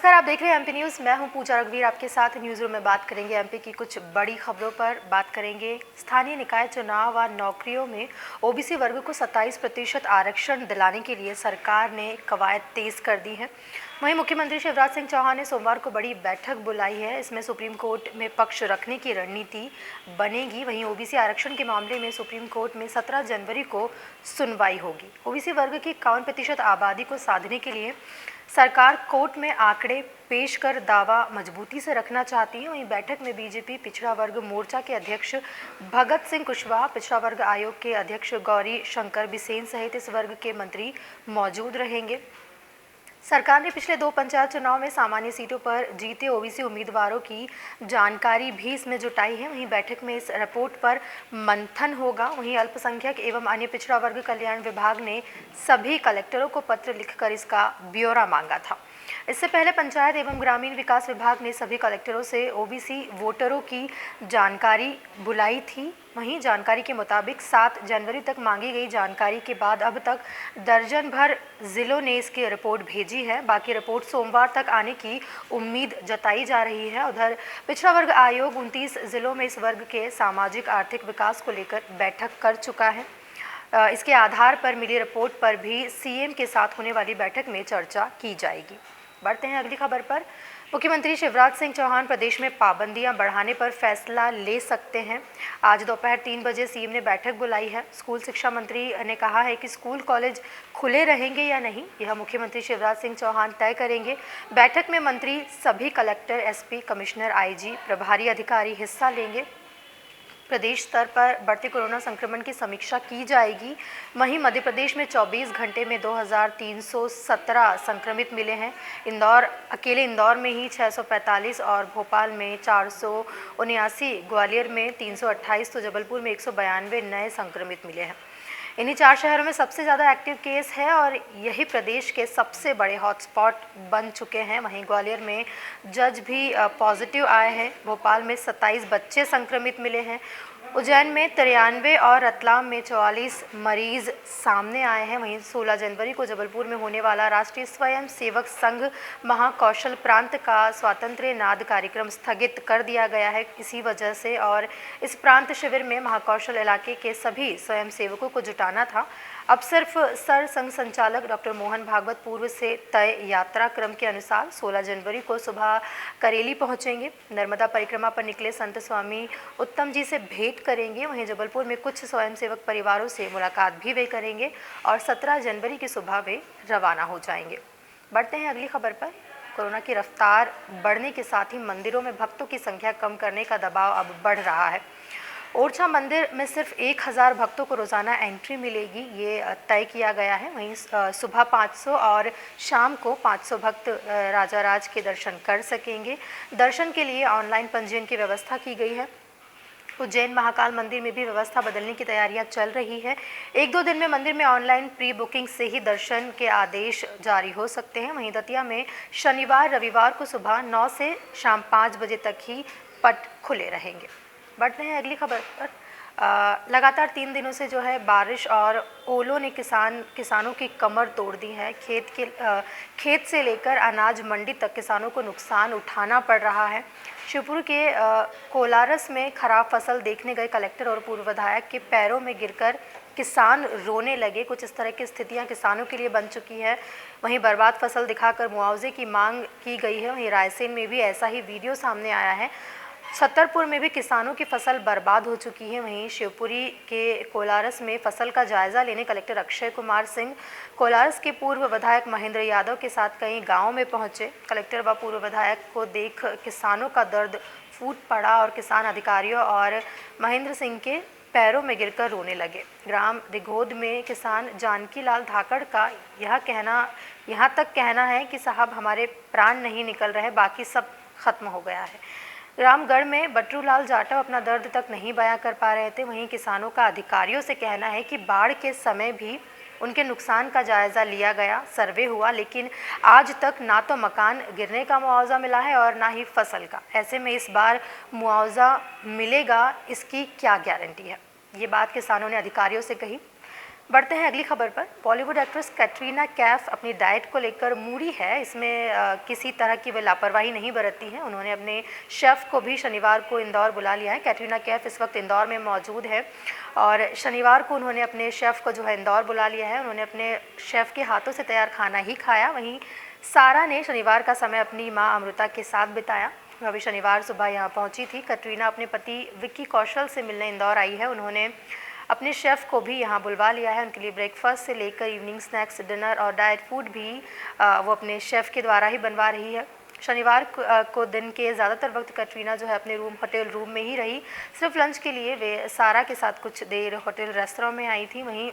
नमस्कार, आप देख रहे हैं एमपी न्यूज़। मैं हूं पूजा रघुवीर, आपके साथ न्यूज़ रूम में बात करेंगे एमपी की कुछ बड़ी खबरों पर। बात करेंगे स्थानीय निकाय चुनाव व नौकरियों में ओबीसी वर्ग को 27% आरक्षण दिलाने के लिए सरकार ने कवायद तेज कर दी है। वहीं मुख्यमंत्री शिवराज सिंह चौहान ने सोमवार को बड़ी बैठक बुलाई है। इसमें सुप्रीम कोर्ट में पक्ष रखने की रणनीति बनेगी। वहीं ओबीसी आरक्षण के मामले में सुप्रीम कोर्ट में 17 जनवरी को सुनवाई होगी। ओबीसी वर्ग की 51% आबादी को साधने के लिए सरकार कोर्ट में आंकड़े पेश कर दावा मजबूती से रखना चाहती है। वहीं बैठक में बीजेपी पिछड़ा वर्ग मोर्चा के अध्यक्ष भगत सिंह कुशवाहा, पिछड़ा वर्ग आयोग के अध्यक्ष गौरी शंकर बिसेन सहित इस वर्ग के मंत्री मौजूद रहेंगे। सरकार ने पिछले 2 पंचायत चुनाव में सामान्य सीटों पर जीते ओबीसी उम्मीदवारों की जानकारी भी इसमें जुटाई है। वहीं बैठक में इस रिपोर्ट पर मंथन होगा। वहीं अल्पसंख्यक एवं अन्य पिछड़ा वर्ग कल्याण विभाग ने सभी कलेक्टरों को पत्र लिखकर इसका ब्यौरा मांगा था। इससे पहले पंचायत एवं ग्रामीण विकास विभाग ने सभी कलेक्टरों से ओबीसी वोटरों की जानकारी बुलाई थी। वहीं जानकारी के मुताबिक 7 जनवरी तक मांगी गई जानकारी के बाद अब तक दर्जन भर जिलों ने इसकी रिपोर्ट भेजी है। बाकी रिपोर्ट सोमवार तक आने की उम्मीद जताई जा रही है। उधर पिछड़ा वर्ग आयोग 29 जिलों में इस वर्ग के सामाजिक आर्थिक विकास को लेकर बैठक कर चुका है। इसके आधार पर मिली रिपोर्ट पर भी सीएम के साथ होने वाली बैठक में चर्चा की जाएगी। बढ़ते हैं अगली खबर पर। मुख्यमंत्री शिवराज सिंह चौहान प्रदेश में पाबंदियां बढ़ाने पर फैसला ले सकते हैं। आज दोपहर 3 बजे सीएम ने बैठक बुलाई है। स्कूल शिक्षा मंत्री ने कहा है कि स्कूल कॉलेज खुले रहेंगे या नहीं, यह मुख्यमंत्री शिवराज सिंह चौहान तय करेंगे। बैठक में मंत्री, सभी कलेक्टर, एसपी, कमिश्नर, आईजी, प्रभारी अधिकारी हिस्सा लेंगे। प्रदेश स्तर पर बढ़ते कोरोना संक्रमण की समीक्षा की जाएगी। वहीं मध्य प्रदेश में 24 घंटे में 2317 संक्रमित मिले हैं। अकेले इंदौर में ही 645 और भोपाल में 479, ग्वालियर में 328 तो जबलपुर में 192 नए संक्रमित मिले हैं। इन्हीं 4 शहरों में सबसे ज़्यादा एक्टिव केस है और यही प्रदेश के सबसे बड़े हॉटस्पॉट बन चुके हैं। वहीं ग्वालियर में जज भी पॉजिटिव आए हैं। भोपाल में 27 बच्चे संक्रमित मिले हैं। उज्जैन में 93 और रतलाम में 44 मरीज सामने आए हैं। वहीं 16 जनवरी को जबलपुर में होने वाला राष्ट्रीय स्वयं सेवक संघ महाकौशल प्रांत का स्वातंत्र्य नाद कार्यक्रम स्थगित कर दिया गया है इसी वजह से। और इस प्रांत शिविर में महाकौशल इलाके के सभी स्वयं सेवकों को जुटाना था। अब सिर्फ सर संघ संचालक डॉक्टर मोहन भागवत पूर्व से तय यात्रा क्रम के अनुसार 16 जनवरी को सुबह करेली पहुंचेंगे। नर्मदा परिक्रमा पर निकले संत स्वामी उत्तम जी से भेंट करेंगे। वहीं जबलपुर में कुछ स्वयंसेवक परिवारों से मुलाकात भी वे करेंगे और 17 जनवरी की सुबह वे रवाना हो जाएंगे। बढ़ते हैं अगली खबर पर। कोरोना की रफ्तार बढ़ने के साथ ही मंदिरों में भक्तों की संख्या कम करने का दबाव अब बढ़ रहा है। ओरछा मंदिर में सिर्फ 1000 भक्तों को रोज़ाना एंट्री मिलेगी, ये तय किया गया है। वहीं सुबह 500 और शाम को 500 भक्त राजाराज के दर्शन कर सकेंगे। दर्शन के लिए ऑनलाइन पंजीयन की व्यवस्था की गई है। उज्जैन महाकाल मंदिर में भी व्यवस्था बदलने की तैयारियां चल रही है। 1-2 दिन में मंदिर में ऑनलाइन प्री बुकिंग से ही दर्शन के आदेश जारी हो सकते हैं। वहीं दतिया में शनिवार रविवार को सुबह 9 से शाम 5 बजे तक ही पट खुले रहेंगे। बढ़ते हैं अगली खबर पर। लगातार 3 दिनों से जो है बारिश और ओलों ने किसानों की कमर तोड़ दी है। खेत से लेकर अनाज मंडी तक किसानों को नुकसान उठाना पड़ रहा है। शिवपुर के कोलारस में खराब फसल देखने गए कलेक्टर और पूर्व विधायक के पैरों में गिरकर किसान रोने लगे। कुछ इस तरह की स्थितियां किसानों के लिए बन चुकी है। वहीं बर्बाद फसल दिखाकर मुआवजे की मांग की गई है। वहीं रायसेन में भी ऐसा ही वीडियो सामने आया है। छतरपुर में भी किसानों की फसल बर्बाद हो चुकी है। वहीं शिवपुरी के कोलारस में फसल का जायजा लेने कलेक्टर अक्षय कुमार सिंह कोलारस के पूर्व विधायक महेंद्र यादव के साथ कई गांवों में पहुंचे। कलेक्टर व पूर्व विधायक को देख किसानों का दर्द फूट पड़ा और किसान अधिकारियों और महेंद्र सिंह के पैरों में गिरकर रोने लगे। ग्राम दिघोद में किसान जानकी लाल धाकड़ का यहाँ तक कहना है कि साहब हमारे प्राण नहीं निकल रहे, बाकी सब खत्म हो गया है। रामगढ़ में बटरू लाल जाटव अपना दर्द तक नहीं बयां कर पा रहे थे। वहीं किसानों का अधिकारियों से कहना है कि बाढ़ के समय भी उनके नुकसान का जायज़ा लिया गया, सर्वे हुआ, लेकिन आज तक ना तो मकान गिरने का मुआवजा मिला है और ना ही फसल का। ऐसे में इस बार मुआवजा मिलेगा, इसकी क्या गारंटी है? ये बात किसानों ने अधिकारियों से कही। बढ़ते हैं अगली खबर पर। बॉलीवुड एक्ट्रेस कैटरीना कैफ अपनी डाइट को लेकर मूडी है। इसमें किसी तरह की वे लापरवाही नहीं बरतती हैं। उन्होंने अपने शेफ़ को भी शनिवार को इंदौर बुला लिया है। कैटरीना कैफ इस वक्त इंदौर में मौजूद है और शनिवार को उन्होंने अपने शेफ़ को जो है इंदौर बुला लिया है। उन्होंने अपने शेफ़ के हाथों से तैयार खाना ही खाया। वहीं सारा ने शनिवार का समय अपनी माँ अमृता के साथ बिताया। अभी शनिवार सुबह यहाँ पहुँची थी। कैटरीना अपने पति विक्की कौशल से मिलने इंदौर आई है। उन्होंने अपने शेफ़ को भी यहाँ बुलवा लिया है। उनके लिए ब्रेकफास्ट से लेकर इवनिंग स्नैक्स, डिनर और डाइट फूड भी वो अपने शेफ़ के द्वारा ही बनवा रही है। शनिवार को दिन के ज़्यादातर वक्त कैटरीना जो है अपने होटल रूम में ही रही। सिर्फ लंच के लिए वे सारा के साथ कुछ देर होटल रेस्टोरेंट में आई थी। वहीं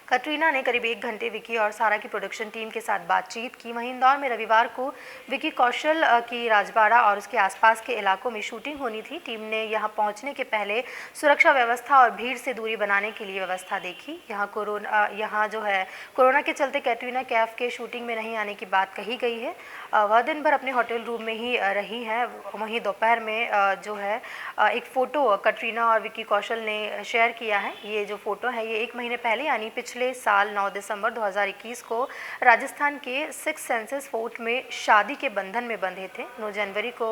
कैटरीना ने करीब 1 घंटे विकी और सारा की प्रोडक्शन टीम के साथ बातचीत की। वहीं इंदौर में रविवार को विकी कौशल की राजबाड़ा और उसके आसपास के इलाकों में शूटिंग होनी थी। टीम ने यहां पहुंचने के पहले सुरक्षा व्यवस्था और भीड़ से दूरी बनाने के लिए व्यवस्था देखी। यहां जो है कोरोना के चलते कैटरीना कैफ के शूटिंग में नहीं आने की बात कही गई है। वह दिन भर अपने होटल रूम में ही रही हैं। वहीं दोपहर में जो है एक फ़ोटो कैटरीना और विकी कौशल ने शेयर किया है। ये जो फ़ोटो है ये 1 महीने पहले यानी पिछले साल 9 दिसंबर 2021 को राजस्थान के सिक्स सेंसेस फोर्ट में शादी के बंधन में बंधे थे। 9 जनवरी को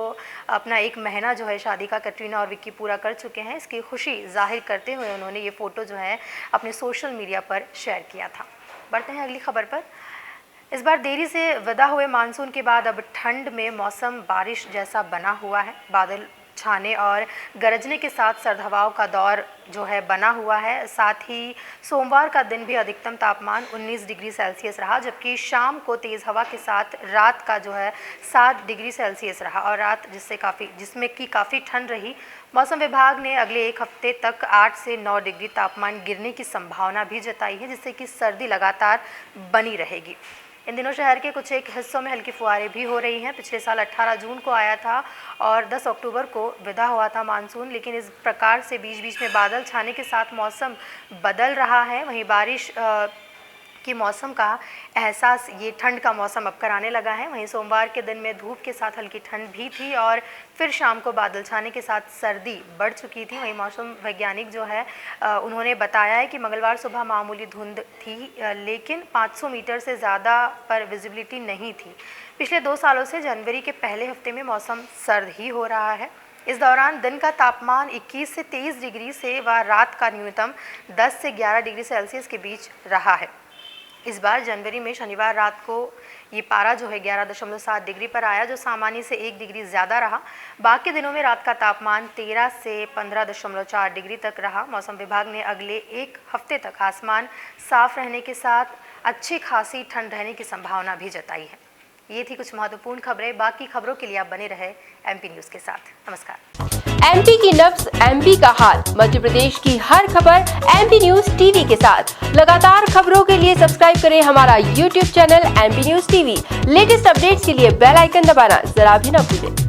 अपना 1 महीना जो है शादी का कैटरीना और विक्की पूरा कर चुके हैं। इसकी खुशी जाहिर करते हुए उन्होंने ये फ़ोटो जो है अपने सोशल मीडिया पर शेयर किया था। बढ़ते हैं अगली खबर पर। इस बार देरी से विदा हुए मानसून के बाद अब ठंड में मौसम बारिश जैसा बना हुआ है। बादल छाने और गरजने के साथ सर्द हवाओं का दौर जो है बना हुआ है। साथ ही सोमवार का दिन भी अधिकतम तापमान 19 डिग्री सेल्सियस रहा, जबकि शाम को तेज़ हवा के साथ रात का जो है 7 डिग्री सेल्सियस रहा और रात जिसमें कि काफ़ी ठंड रही। मौसम विभाग ने अगले 1 हफ्ते तक 8 से 9 डिग्री तापमान गिरने की संभावना भी जताई है, जिससे कि सर्दी लगातार बनी रहेगी। इन दिनों शहर के कुछ एक हिस्सों में हल्की फुहारें भी हो रही हैं। पिछले साल 18 जून को आया था और 10 अक्टूबर को विदा हुआ था मानसून, लेकिन इस प्रकार से बीच बीच में बादल छाने के साथ मौसम बदल रहा है। वहीं बारिश कि मौसम का एहसास ये ठंड का मौसम अब कराने लगा है। वहीं सोमवार के दिन में धूप के साथ हल्की ठंड भी थी और फिर शाम को बादल छाने के साथ सर्दी बढ़ चुकी थी। वहीं मौसम वैज्ञानिक जो है उन्होंने बताया है कि मंगलवार सुबह मामूली धुंध थी, लेकिन 500 मीटर से ज़्यादा पर विजिबिलिटी नहीं थी। पिछले 2 सालों से जनवरी के पहले हफ्ते में मौसम सर्द ही हो रहा है। इस दौरान दिन का तापमान 21 से 23 डिग्री से व रात का न्यूनतम 10 से 11 डिग्री सेल्सियस के बीच रहा है। इस बार जनवरी में शनिवार रात को ये पारा जो है 11.7 डिग्री पर आया, जो सामान्य से 1 डिग्री ज़्यादा रहा। बाकी दिनों में रात का तापमान 13 से 15.4 डिग्री तक रहा। मौसम विभाग ने अगले 1 हफ्ते तक आसमान साफ रहने के साथ अच्छी खासी ठंड रहने की संभावना भी जताई है। ये थी कुछ महत्वपूर्ण खबरें। बाकी खबरों के लिए आप बने रहे MP न्यूज़ के साथ। नमस्कार। MP की नब्ज, MP का हाल, मध्य प्रदेश की हर खबर MP न्यूज़ TV के साथ। लगातार खबरों के लिए सब्सक्राइब करें हमारा YouTube channel MP news TV। Latest updates के लिए बेल आइकन दबाना जरा भी न भूलें।